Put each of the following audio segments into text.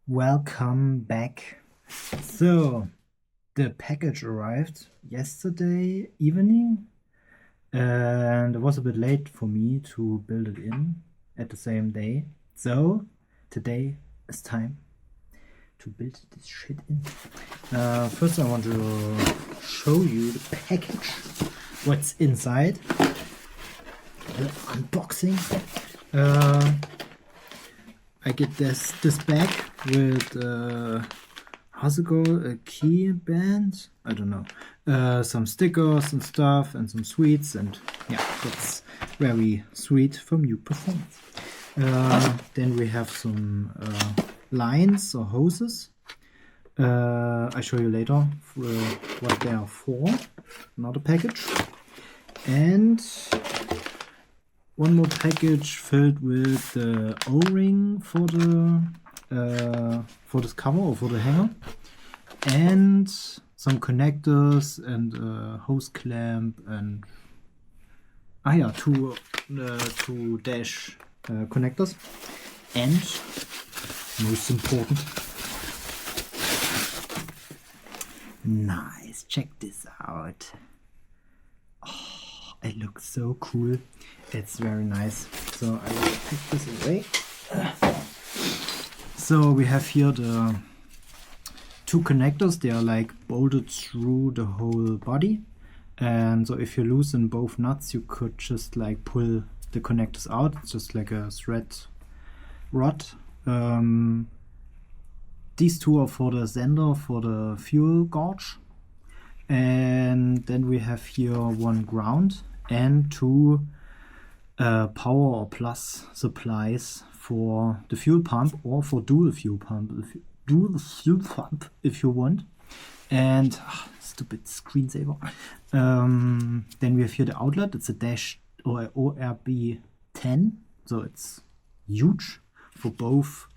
Welcome back. So, the package arrived yesterday evening, and it was a bit late for me to build it in at the same day. So, today is time to build this shit in. First, I want to show you the package, what's inside. The unboxing. I get this bag with how's it called? A key band? I don't know. Some stickers and stuff, and some sweets, and yeah, that's very sweet from Nuke Performance. Then we have some lines or hoses. I show you later what they are for. Another package, and one more package filled with the O-ring for this cover or for the hanger, and some connectors and a hose clamp, and two dash connectors, and most important, nice. Check this out. Oh, it looks so cool. It's very nice. So I will put this away. So we have here the two connectors. They are like bolted through the whole body, and so if you loosen both nuts, you could just like pull the connectors out. It's just like a thread rod. These two are for the sender for the fuel gauge, and then we have here one ground and two power or plus supplies for the fuel pump, or for dual fuel pump if you want. And stupid screensaver. Then we have here the outlet. It's a dash or ORB10, so it's huge for both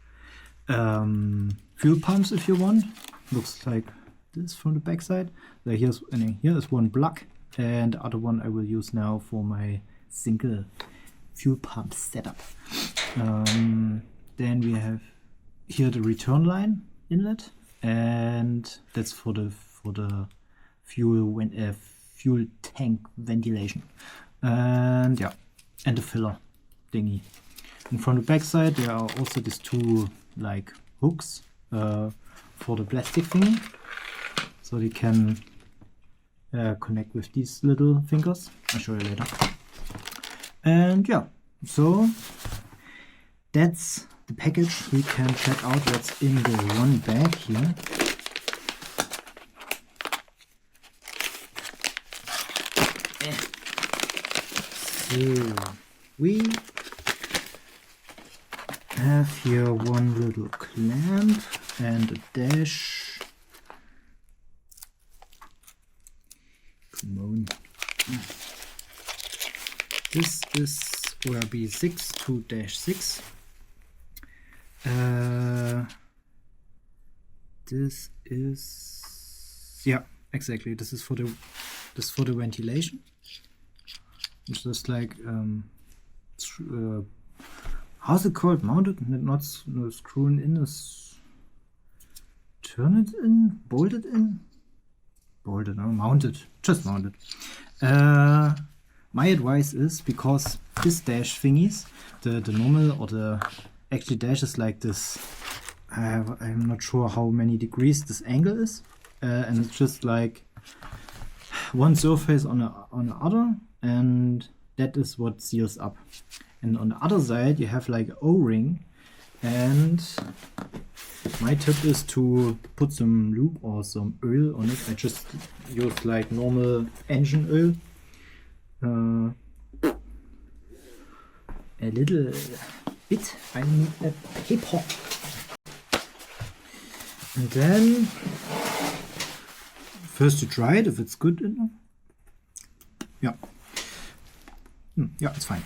fuel pumps if you want. Looks like this from the backside. So here is one plug, and the other one I will use now for my single fuel pump setup. Then we have here the return line inlet, and that's for the fuel tank ventilation, and yeah, and the filler thingy. And from the back side there are also these two like hooks for the plastic thingy, so they can connect with these little fingers. I'll show you later. And yeah, so that's the package. We can check out what's in the one bag here. So we have here one little clamp and a dash. Come on. This is ORB6 2-6. This is, yeah, exactly. This is for the ventilation. It's just like how's it called? Mounted, not screwing in. Is turn it in, bolt it in, bolted, no, mounted, just mounted. My advice is, because this dash thingies, the normal or the actually dash is like this. I'm not sure how many degrees this angle is, and it's just like one surface on the other, and that is what seals up. And on the other side you have like O-ring, and my tip is to put some lube or some oil on it. I just use like normal engine oil. A little bit. I need a paper. And then first you try it if it's good enough. Yeah. Yeah, it's fine.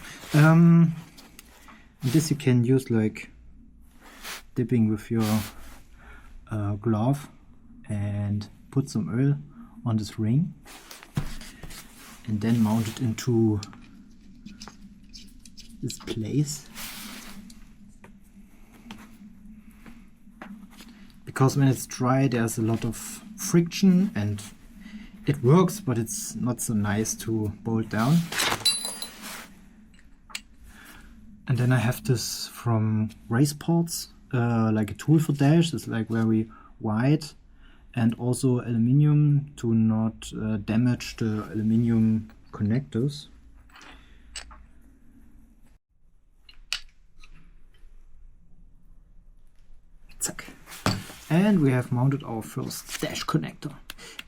This you can use like dipping with your glove and put some oil on this ring, and then mount it into this place. because when it's dry there's a lot of friction and it works, but it's not so nice to bolt down. And then I have this from race parts, like a tool for dash. It's like very wide, and also aluminium to not damage the aluminium connectors. Zack. And we have mounted our first dash connector.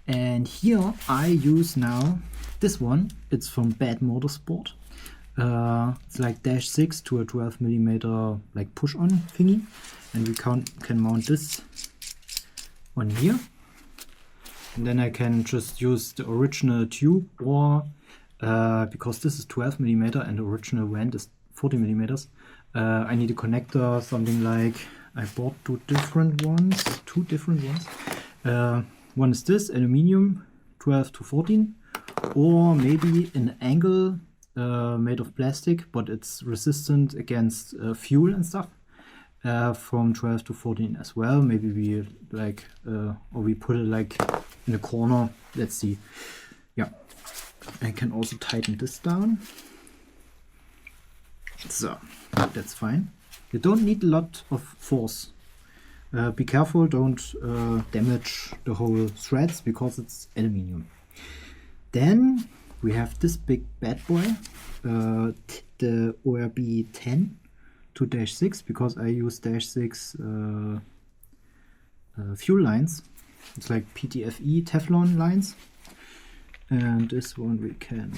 And here I use now this one. It's from Bad Motorsport. It's like dash 6 to a 12mm like push-on thingy, and we can mount this on here, and then I can just use the original tube, or because this is 12mm and the original vent is 40mm, I need a connector, something like, I bought two different ones. One is this aluminium 12 to 14, or maybe an angle made of plastic, but it's resistant against fuel and stuff, from 12 to 14 as well. Maybe we like, or we put it like in a corner. Let's see. Yeah, I can also tighten this down. So that's fine. You don't need a lot of force. Be careful, don't damage the whole threads because it's aluminium. Then we have this big bad boy, the ORB 10 to dash 6, because I use dash 6 fuel lines. It's like PTFE Teflon lines. And this one we can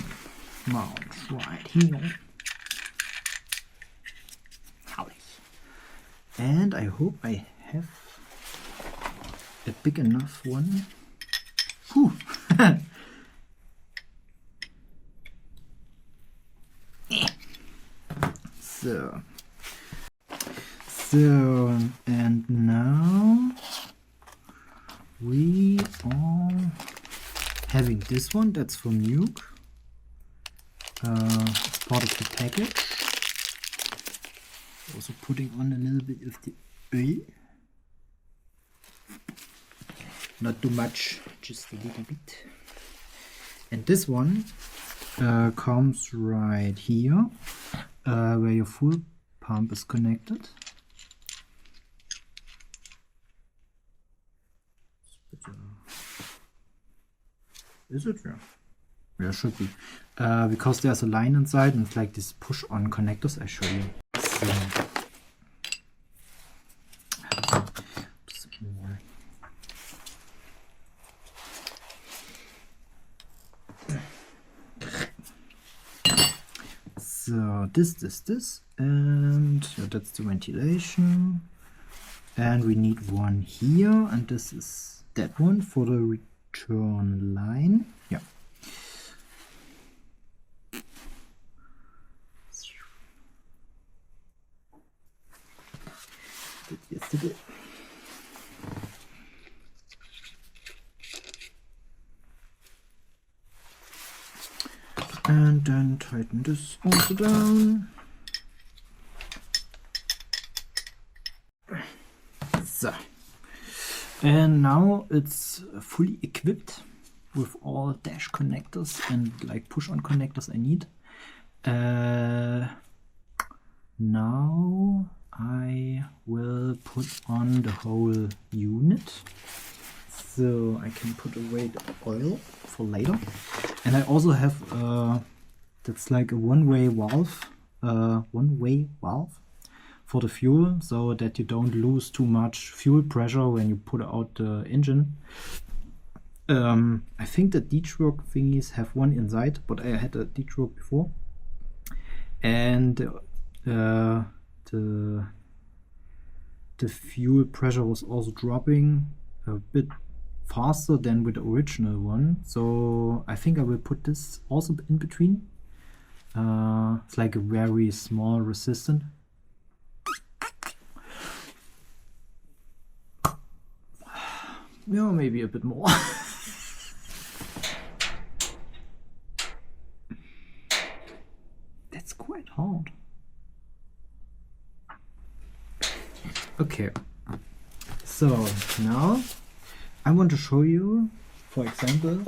mount right here. And I hope I have a big enough one. Whew. So, and now we are having this one, that's from Nuke. It's part of the package. Also putting on a little bit of the oil. Not too much, just a little bit. And this one comes right here, where your fuel pump is connected. Is it? Yeah. Yeah, should be. Because there's a line inside and it's like this push-on connectors. I show you. So this, and yeah, that's the ventilation. And we need one here, and this is that one for the return line. Yeah. Yesterday. And then tighten this also down. So. And now it's fully equipped with all dash connectors and like push-on connectors I need. Now I will put on the whole unit. So I can put away the oil for later. And I also have that's like a one-way valve for the fuel, so that you don't lose too much fuel pressure when you put out the engine. I think the ditchwork thingies have one inside, but I had a ditchwork before. And the fuel pressure was also dropping a bit faster than with the original one, so I think I will put this also in between. It's like a very small resistant. Yeah, maybe a bit more. That's quite hard. So So now I want to show you, for example,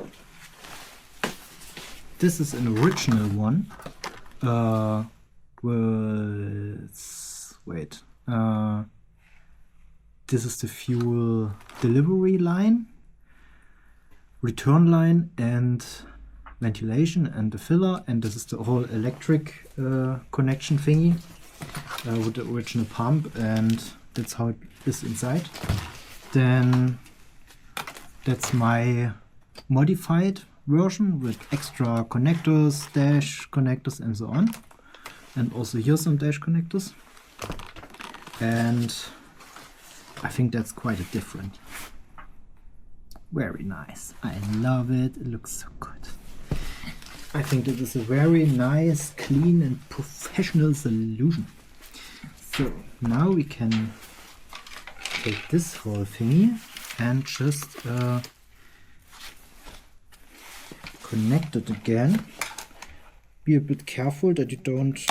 this is an original one with, this is the fuel delivery line, return line and ventilation and the filler, and this is the whole electric connection thingy with the original pump, and that's how it is inside. Then that's my modified version with extra connectors, dash connectors and so on, and also here some dash connectors, and I think that's quite a different. Very nice. I love it. It looks so good. I think that is a very nice, clean and professional solution. So now we can take this whole thingy and just connect it again. Be a bit careful that you don't.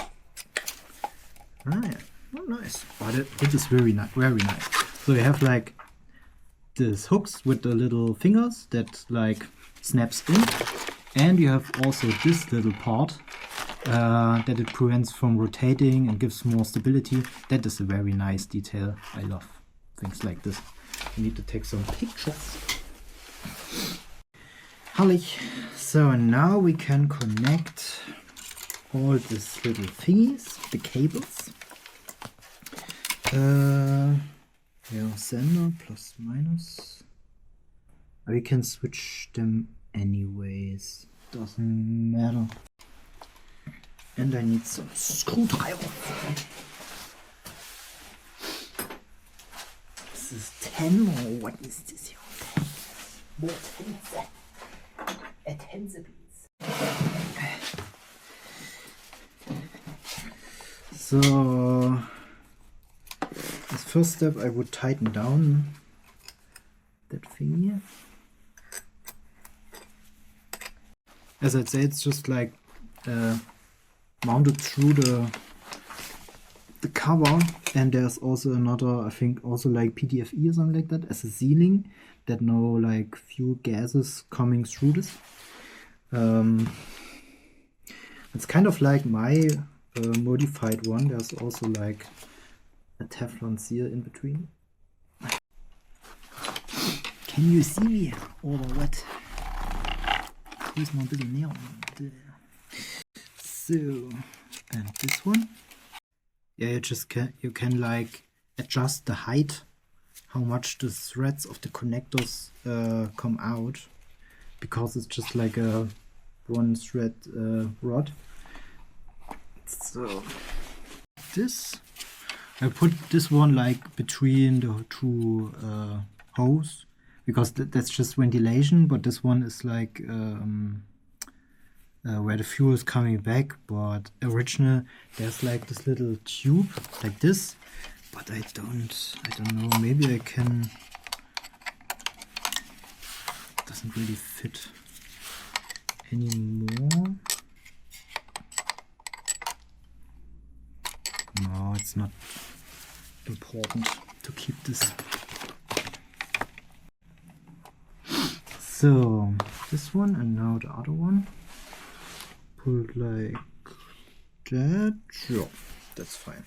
Ah, yeah. Oh, nice. But it is very nice. Very nice. So you have like this hooks with the little fingers that like snaps in, and you have also this little part that it prevents from rotating and gives more stability. That is a very nice detail. I love things like this. I need to take some pictures. Herrlich. So now we can connect all these little thingies, the cables. Yeah, sender plus minus. We can switch them anyways. Doesn't matter. And I need some screwdriver. This is 10 or what is this here? More tense. A tense please. So as first step I would tighten down that thingy. As I'd say, it's just like mounted through the cover, and there's also another, I think also like PTFE or something like that, as a sealing that no like fuel gases coming through this. It's kind of like my modified one. There's also like a Teflon seal in between. Can you see me or what? Here's my little nail. So, and this one. Yeah, you can like adjust the height, how much the threads of the connectors come out, because it's just like a one thread rod. So this, I put this one like between the two hose, because that's just ventilation, but this one is like where the fuel is coming back. But original, there's like this little tube like this, but I don't know, maybe I can, doesn't really fit anymore. No, it's not important to keep this. So this one and now the other one. Pull it like that. Yeah, that's fine.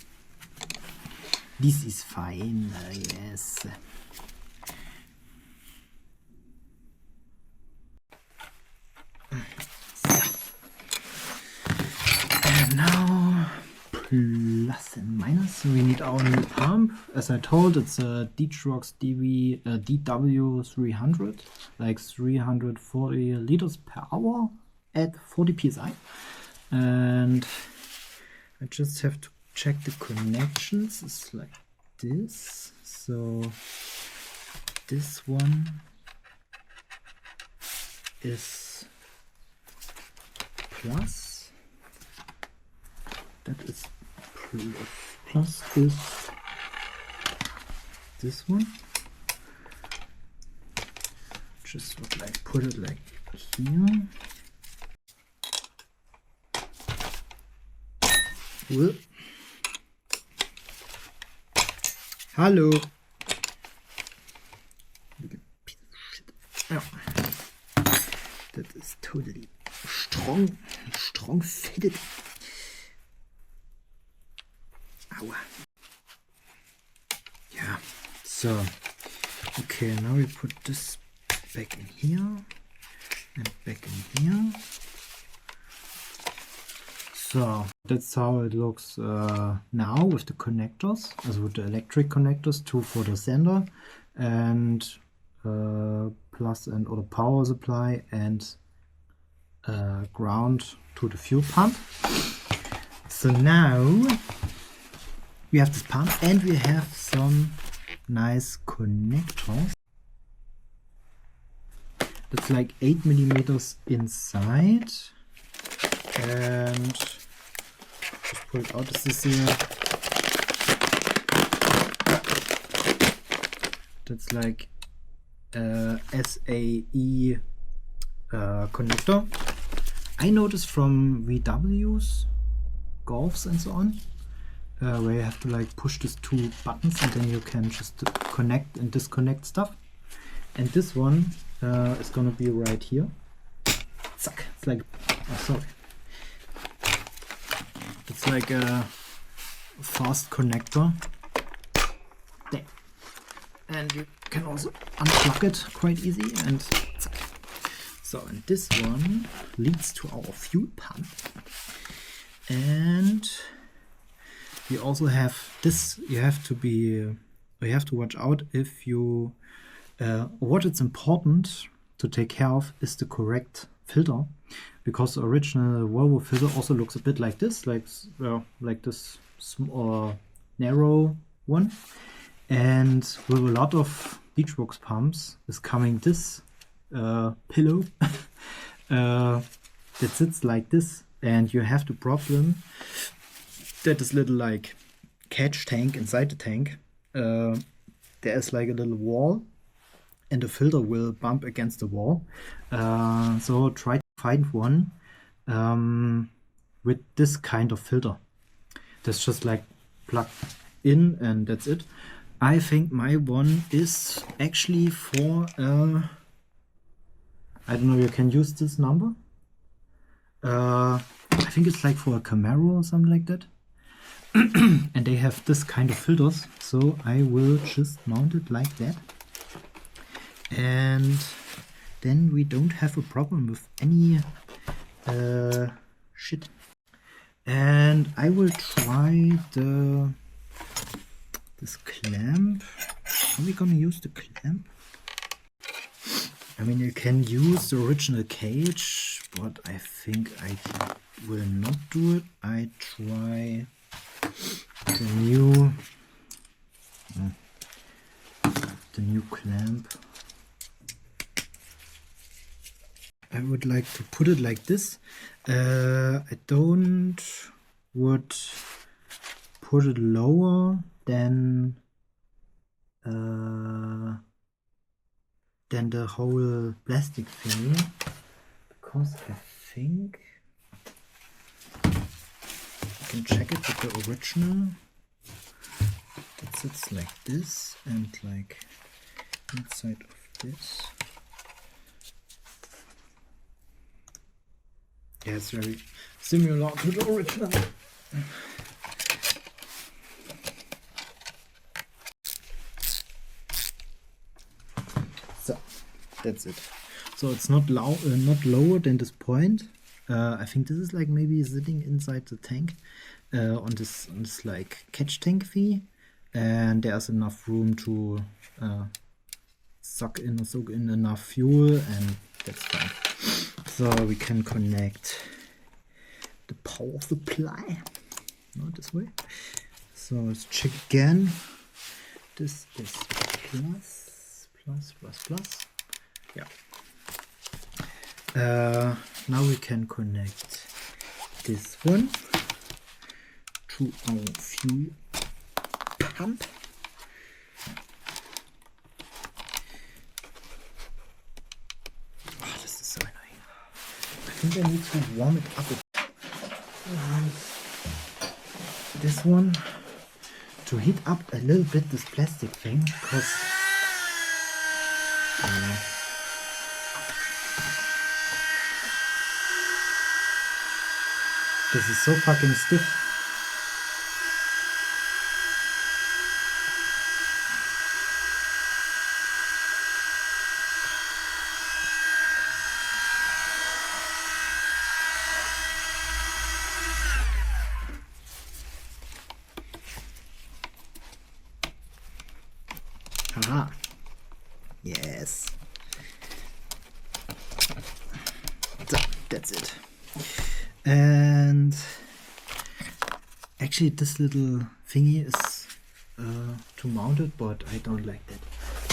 This is fine, yes. So. And now plus and minus. We need our new pump. As I told, it's a D-Trox DW300, like 340 liters per hour at 40 psi. And I just have to check the connections. It's like this. So this one is plus. That is plus. Plus is this one. Just would like put it like here. Well. Hallo. Yeah. That is totally strong fitted. Aua. Yeah, so okay, now we put this back in here and back in here. So that's how it looks now with the connectors, also with the electric connectors, two for the sender and plus and or the power supply and ground to the fuel pump. So now we have this pump and we have some nice connectors. That's like 8 millimeters inside. And just pull it out. This is here. That's like SAE connector. I noticed from VWs, Golfs and so on, where you have to like push these two buttons and then you can just connect and disconnect stuff. And this one is gonna be right here. Zack. It's like, oh sorry. It's like a fast connector. There. And you can also unplug it quite easy and zack. So, and this one leads to our fuel pump. And we also have this, you have to watch out if you, what it's important to take care of is the correct filter, because the original Volvo filter also looks a bit like this, like this small, narrow one. And with a lot of Beachworks pumps is coming this pillow that sits like this, and you have the problem that this little like catch tank inside the tank, there is like a little wall and the filter will bump against the wall. So try to find one with this kind of filter that's just like plugged in and that's it. I think my one is actually for I don't know, you can use this number. I think it's like for a Camaro or something like that. And they have this kind of filters, so I will just mount it like that. And then we don't have a problem with any shit. And I will try this clamp. Are we gonna use the clamp? I mean, you can use the original cage, but I think I will not do it. I try the new clamp. I would like to put it like this. I would put it lower than the whole plastic thing, because I think you can check it with the original. It sits like this and like inside of this. Yeah, it's very similar to the original. So that's it. So it's not lower than this point. I think this is like maybe sitting inside the tank on this like catch tank fee, and there's enough room to soak in enough fuel, and that's fine. So we can connect the power supply, not this way. So let's check again. This is plus. Yeah. Now we can connect this one to our fuel pump. Oh, this is so annoying. I think I need to warm it up a bit. This one to heat up a little bit this plastic thing, because This is so fucking stiff. Aha. Yes. So, that's it. And actually this little thingy is to mount it, but I don't like that.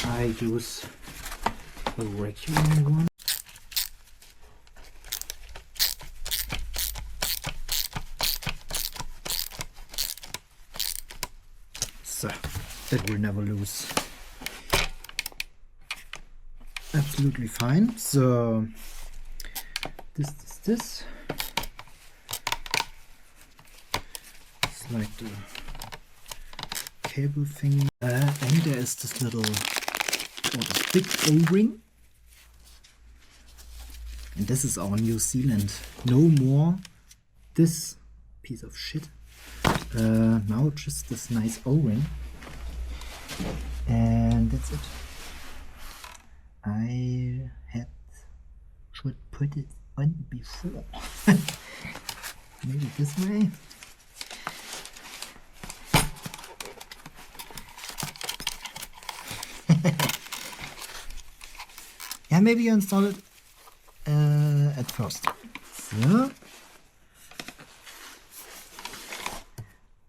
I use a regular one. So, that will never lose. Absolutely fine. So this. It's like the cable thing. And there is this little, this big O-ring. And this is our New Zealand. No more this piece of shit. Now just this nice O-ring. And that's it. I should put it on before. Maybe this way. Yeah, maybe you install it at first. So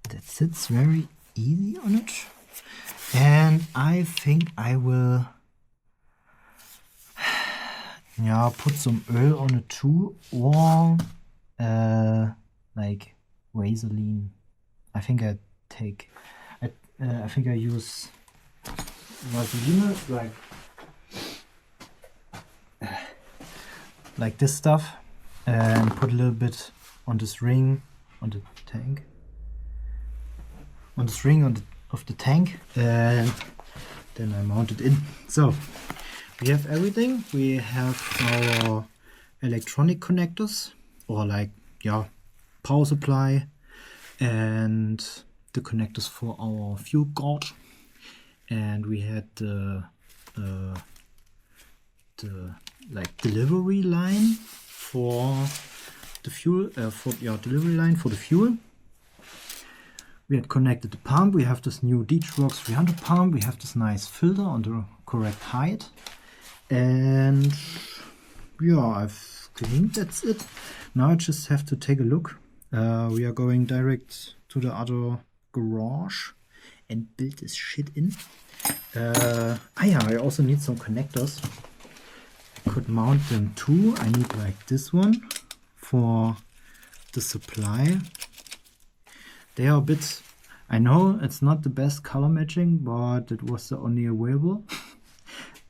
that sits very easy on it. And I think I will put some oil on it too, or like Vaseline. I think I use Vaseline, like this stuff, and put a little bit on this ring on the tank, on this ring of the tank, and then I mount it in. So we have everything. We have our electronic connectors, or power supply, and the connectors for our fuel gauge, and we had the delivery line for the fuel, delivery line for the fuel. We had connected the pump. We have this new Works 300 pump. We have this nice filter on the correct height. And yeah, I think that's it. Now I just have to take a look. We are going direct to the other garage and build this shit in. I also need some connectors. I could mount them too. I need like this one for the supply. They are a bit, I know it's not the best color matching, but it was the only available.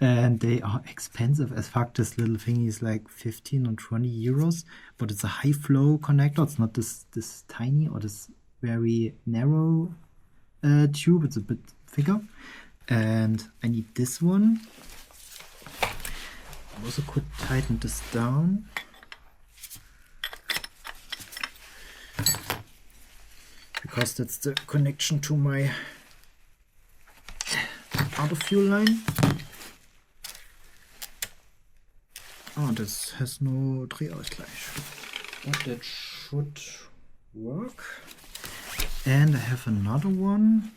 And they are expensive as fuck. This little thingy is like 15 or 20 euros, but it's a high flow connector. It's not this tiny or this very narrow tube. It's a bit thicker. And I need this one. I also could tighten this down. Because that's the connection to my other fuel line. Oh, this has no Drehausgleich. But that should work. And I have another one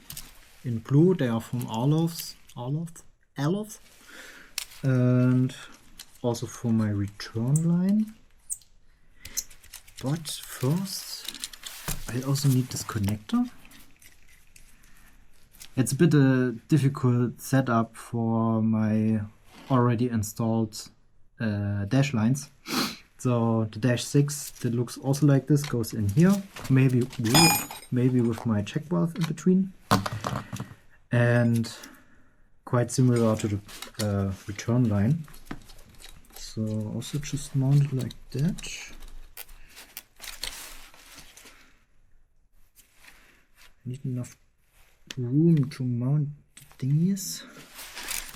in blue. They are from Alofs. And also for my return line. But first, I also need this connector. It's a bit a difficult setup for my already installed dash lines. So the dash 6 that looks also like this goes in here, maybe with my check valve in between, and quite similar to the return line. So also just mount it like that. I need enough room to mount the thingies.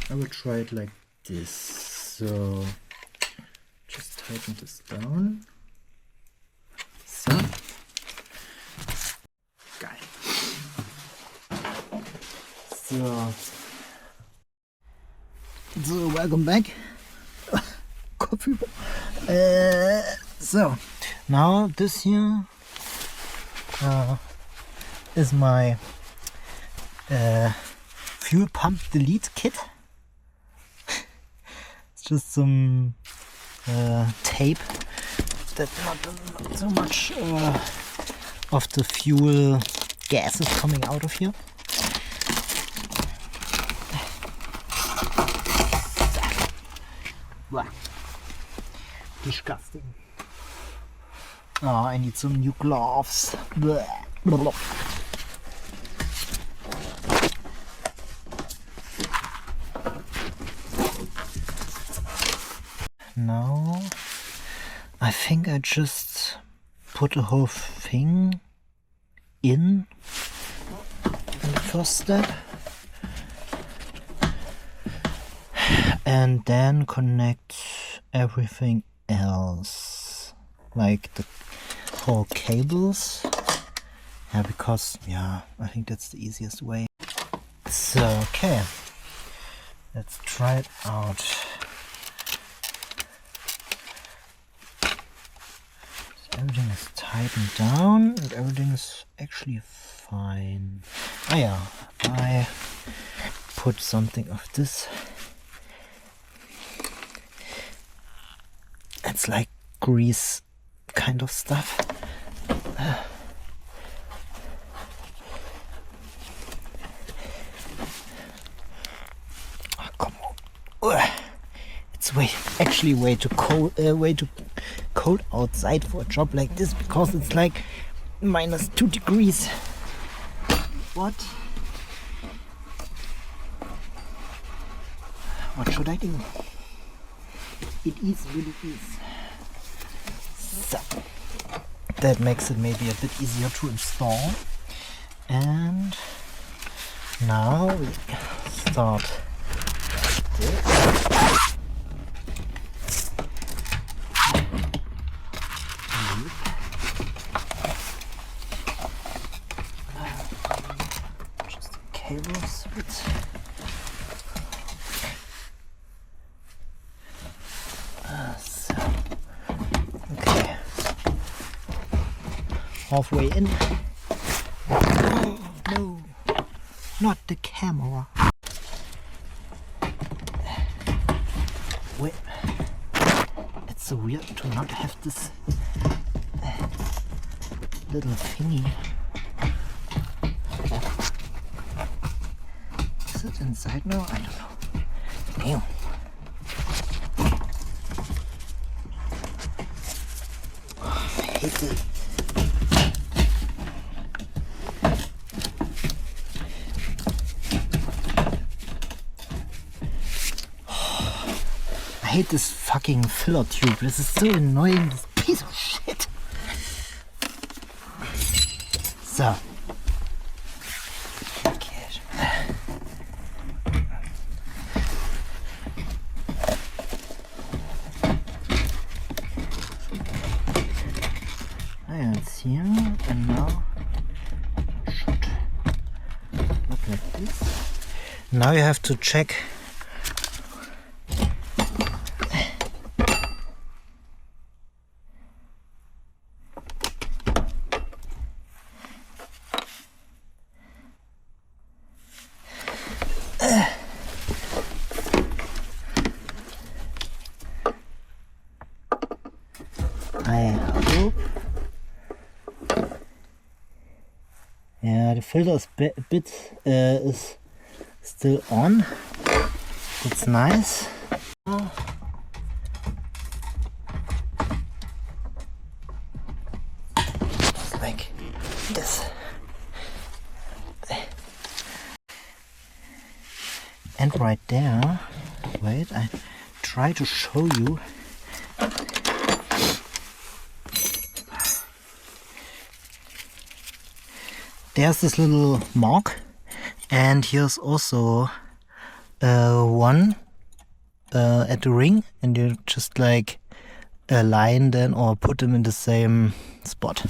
I will try it like this. So just tighten this down. So, So welcome back. Coffee. So now this here is my fuel pump delete kit. It's just some tape that not so much of the fuel gas is coming out of here. Blah. Disgusting. Oh, I need some new gloves. Blah. Blah. Now I think I just put the whole thing in the first step and then connect everything else, like the whole cables. Yeah, because I think that's the easiest way. So okay, let's try it out. Everything is tightened down and everything is actually fine. Oh yeah, I put something of this. It's like grease kind of stuff. Oh, come on. It's actually way too cold outside for a job like this, because it's like -2 degrees. What should I do? It is what it is. So that makes it maybe a bit easier to install. And now we start this. Just the cables with. Okay, halfway in. Oh, no, not the camera. Wait, it's so weird to not have this little thingy. Is it inside now? I don't know. Damn. I hate it. I hate this fucking filler tube. This is so annoying. This piece of shit. So. Okay. It's here, and now it should look like this. Now you have to check I hope. Yeah, the filter is is still on. It's nice. Just like this. And right there, wait, I try to show you. There's this little mark, and here's also one at the ring, and you just like align them or put them in the same spot.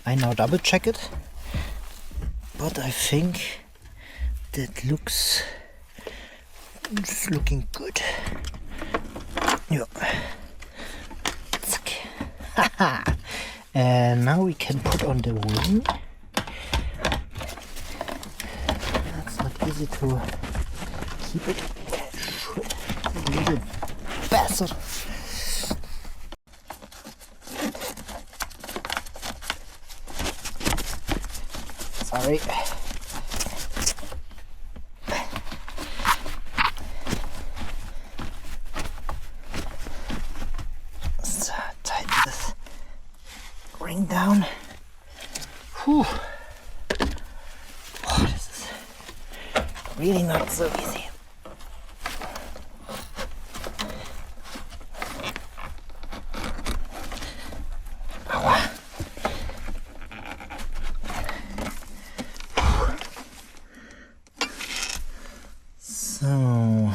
I now double check it, but I think that looks looking good. Yeah. And now we can put on the wing. That's not easy to keep it a little better. Sorry. So tighten this ring down. Whew. Oh, this is really not so easy. Aua. So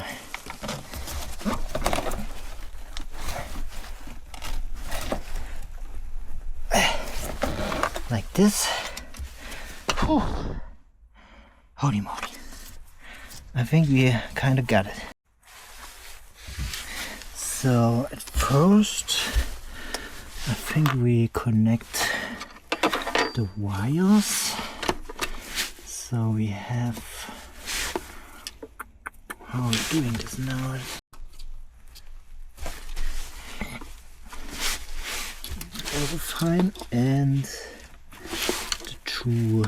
like this. Whew. Holy moly. I think we kind of got it. So at first I think we connect the wires. So we have, how are we doing this now? Also fine, and the two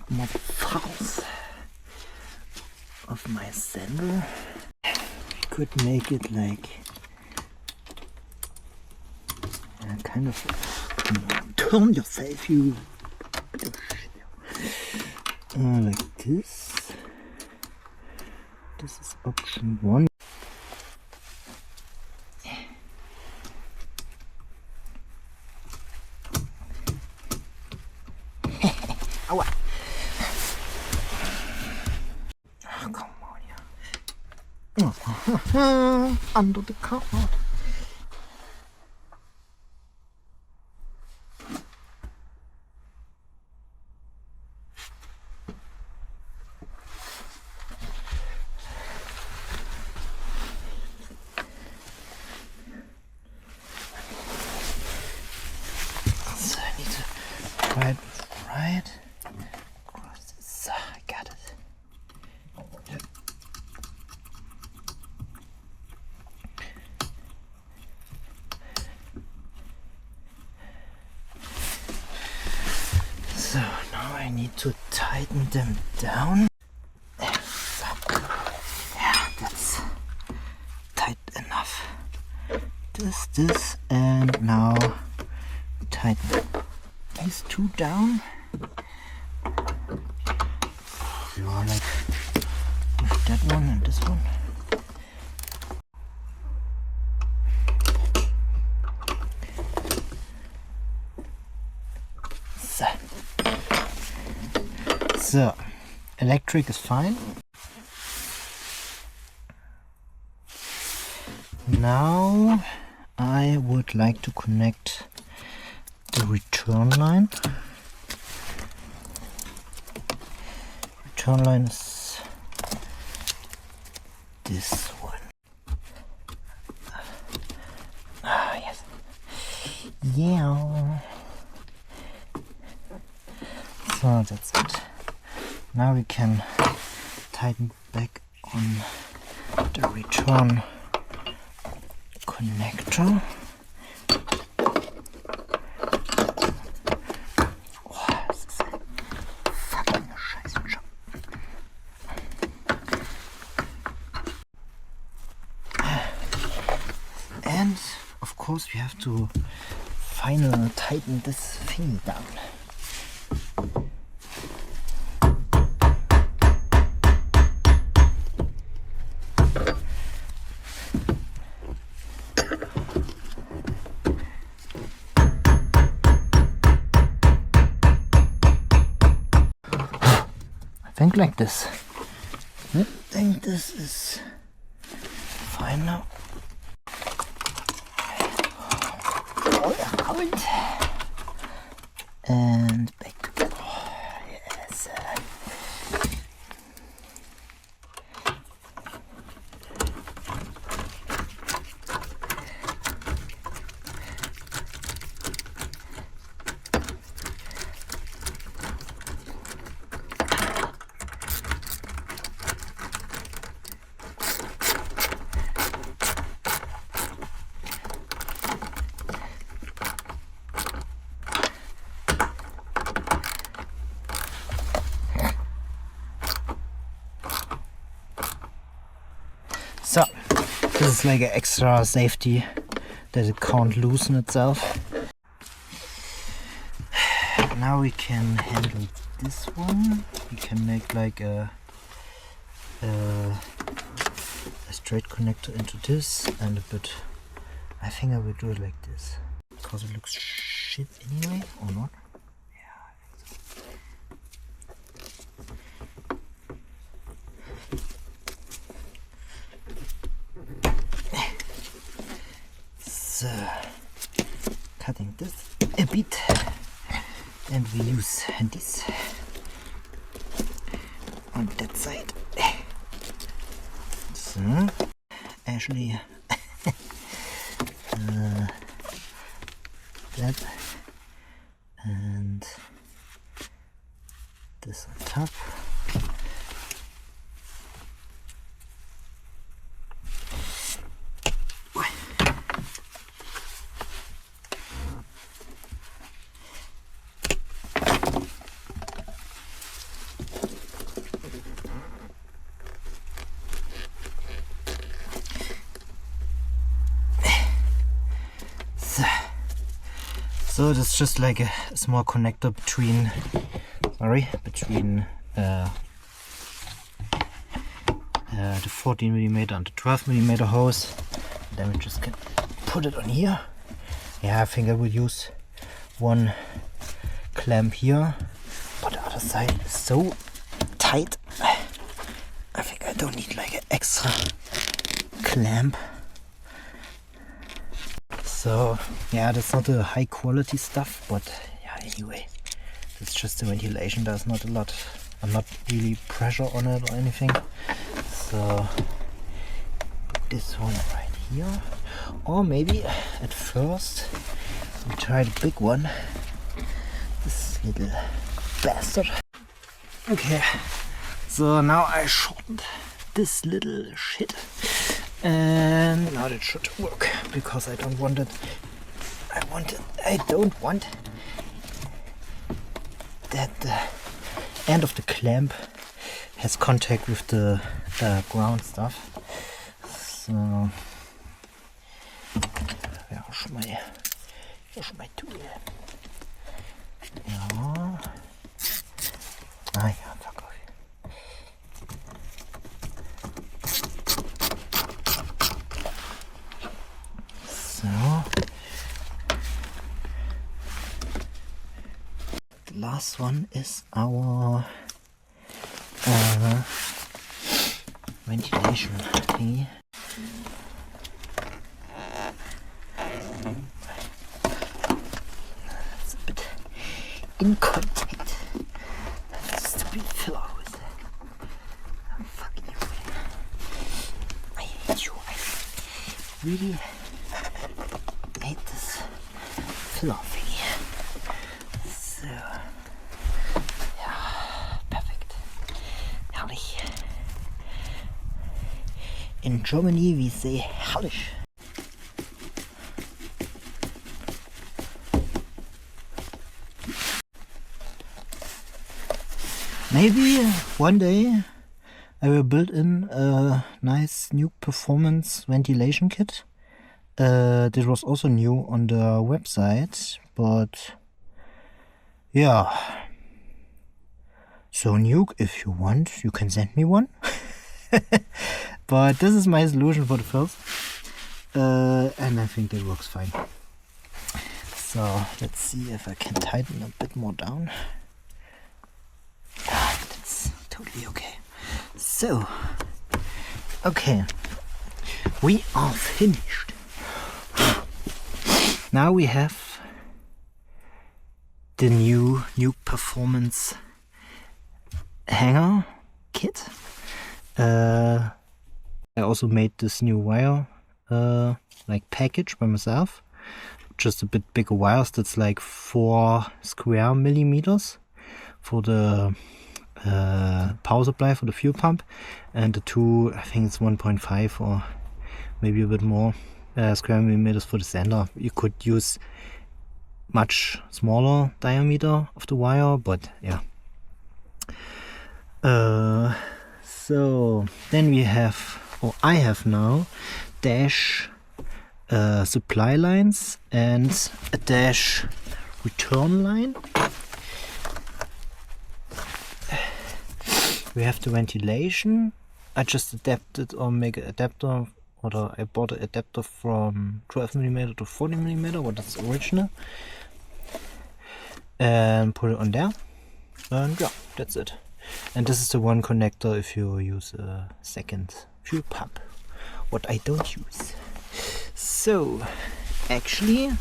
modifiers of my sender. We could make it like kind of turn yourself, you like this. This is option 1. Aua. Oh, come on, yeah. Under the car. So I need to try it right. Cross this. I got it. Yep. So now I need to tighten them down. Yeah, that's tight enough. This, and now tighten these two down. Yeah, like with that one and this one. So, electric is fine. Now I would like to connect the return line. Return line is this one. Ah, yes. Yeah. So that's it. Now we can tighten back on the return connector. Oh, das ist ein fucking Scheißjob. And of course we have to finally tighten this thing down. Think like this. I think this is fine now. Oh, yeah, and back. This is like an extra safety that it can't loosen itself. Now we can handle this one. We can make like a straight connector into this and a bit. I think I will do it like this because it looks shit anyway, or not? Yeah, I think so. So, cutting this a bit, and we use this on that side. So, actually, that and this on top. So it's just like a small connector between, the 14mm and the 12mm hose. Then we just can put it on here. Yeah, I think I will use one clamp here, but the other side is so tight. I think I don't need like an extra clamp. So yeah, that's not a high quality stuff, but yeah, anyway, it's just the ventilation. There's not a lot, I'm not really pressure on it or anything. So put this one right here, or maybe at first we try the big one, this little bastard. Okay, so now I shortened this little shit. And now that should work, because I don't want it. I don't want that the end of the clamp has contact with the ground stuff. So ja, schon mal Tool. Ja. Ah ja, fuck off. So, the last one is our ventilation thingy. It's a bit in contact. That stupid filler with it. I'm fucking you. I hate you. I really hate this filler thingy. So, ja, perfekt. Herrlich. In Germany we say herrlich. Maybe one day I will build in a nice Nuke Performance ventilation kit. This was also new on the website, but yeah. So Nuke, if you want, you can send me one. But this is my solution for the first, and I think it works fine. So let's see if I can tighten a bit more down. That's totally okay. So, okay, we are finished. Now we have the new Nuke Performance hanger kit. I also made this new wire like package by myself. Just a bit bigger wires. That's like 4 square millimeters for the power supply for the fuel pump, and the 2, I think it's 1.5 or maybe a bit more square millimeters for the sander. You could use much smaller diameter of the wire, but yeah. So then we have, or I have now, dash supply lines and a dash return line. We have the ventilation. I just adapted or make an adapter, or I bought an adapter from 12mm to 40mm, what is original, and put it on there, and yeah, that's it. And this is the one connector if you use a second fuel pump, what I don't use. So actually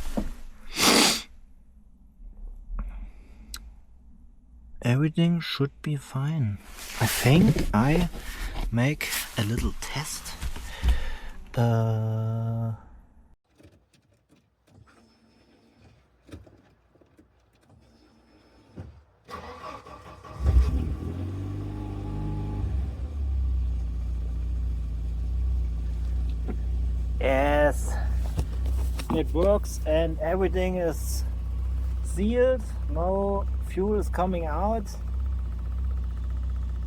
everything should be fine. I think I make a little test. Yes, it works and everything is sealed. No fuel is coming out.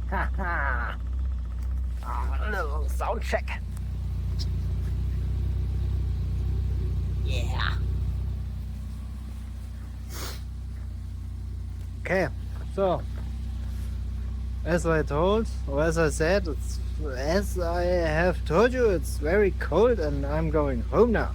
Haha. A little sound check. Yeah. Okay, so as I told, or as I said, as I have told you, it's very cold and I'm going home now.